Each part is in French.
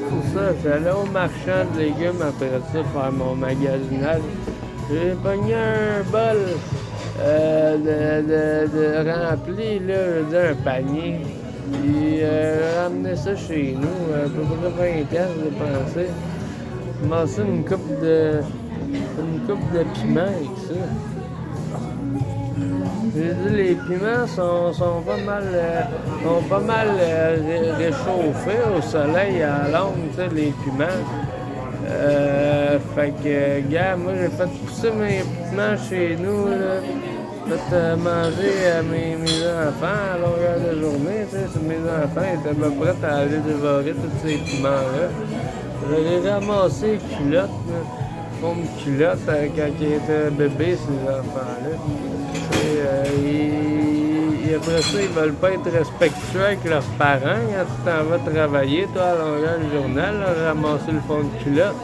c'est ça. J'allais au marchand de légumes après ça faire mon magasinage. J'ai pogné un bol de rempli, là, je veux dire, un panier. Puis ramener ça chez nous, à peu près 20$ dépensé. J'ai commencé une coupe de piments avec ça. J'ai dit les piments sont pas mal réchauffés au soleil à l'ombre, tu sais, les piments. Fait que, gars, moi j'ai fait pousser mes piments chez nous, là. J'ai fait manger à mes enfants à longueur de journée, tu sais. Mes enfants étaient pas prêts à aller dévorer tous ces piments-là. J'avais ramassé les culottes, là. Fond de culotte quand ils étaient bébés, ces enfants-là. Et après ça, ils veulent pas être respectueux avec leurs parents. Quand tu t'en vas travailler, toi, à longueur du journal, là, ramasser le fond de culotte,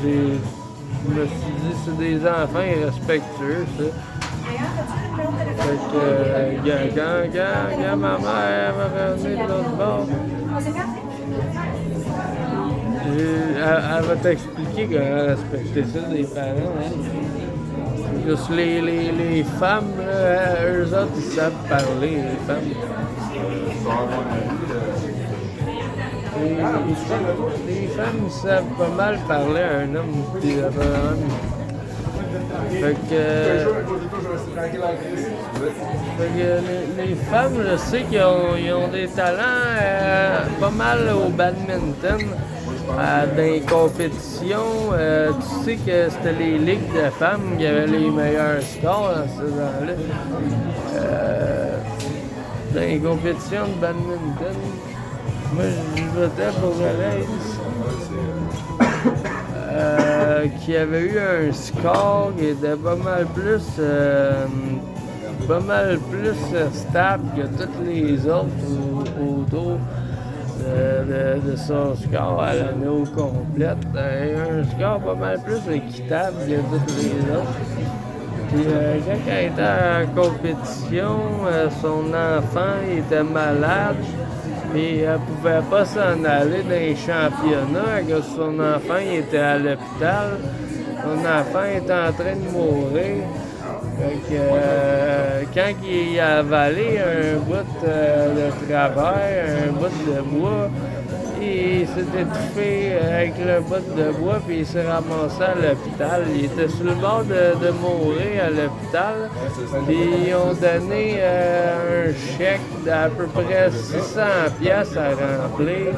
je me suis dit, c'est des enfants irrespectueux, ça. Fait que, quand ma mère va revenir de l'autre bord, elle va t'expliquer comment respecter ça, des parents, hein. Juste les femmes, là, eux autres, ils savent parler, les femmes. Les femmes, ils savent pas mal parler à un homme, puis à un homme. Fait que les femmes, je sais qu'ils ont des talents pas mal au badminton. Dans les compétitions, tu sais que c'était les ligues de femmes qui avaient les meilleurs scores dans ce temps-là. Dans les compétitions de badminton, moi je votais pour Alex, qui avait eu un score qui était pas mal plus stable que tous les autres autour de son score à l'année au complète. Un score pas mal plus équitable que tous les autres. Puis quand elle était en compétition, son enfant était malade. Et elle pouvait pas s'en aller dans les championnats parce que son enfant il était à l'hôpital. Son enfant était en train de mourir. Fait que, quand il a avalé un bout de travers, un bout de bois, il s'est étouffé avec le bout de bois puis il s'est ramassé à l'hôpital. Il était sur le bord de mourir à l'hôpital. Puis ils ont donné un chèque d'à peu près 600$ à remplir.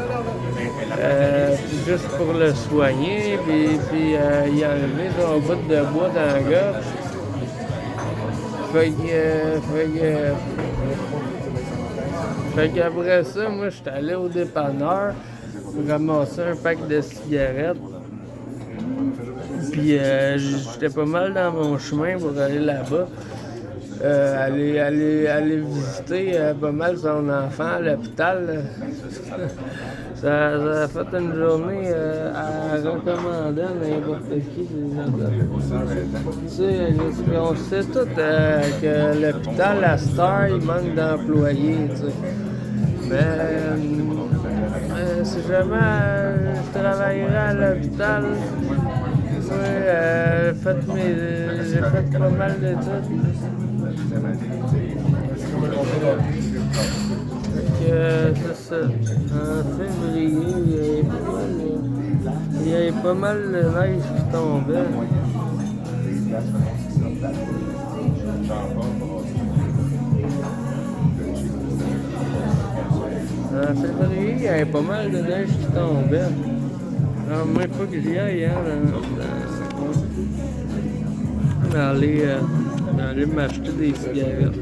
Juste pour le soigner. Puis il a enlevé son bout de bois dans la gorge. Fait qu'après ça, moi, j'étais allé au dépanneur pour ramasser un pack de cigarettes. Puis j'étais pas mal dans mon chemin pour aller là-bas. Aller visiter pas mal son enfant à l'hôpital. Ça a fait une journée à recommander à n'importe qui. Tu sais, on sait tous que l'hôpital, à cette heure, il manque d'employés. Tu sais. Mais si jamais je travaillerais à l'hôpital, j'ai fait pas mal d'études. C'est ça. En février, il y avait pas mal de neige qui tombait. En février, il y avait pas mal de neige qui tombait. Alors, moi, il faut que j'y aille, hein, aller m'acheter des cigarettes.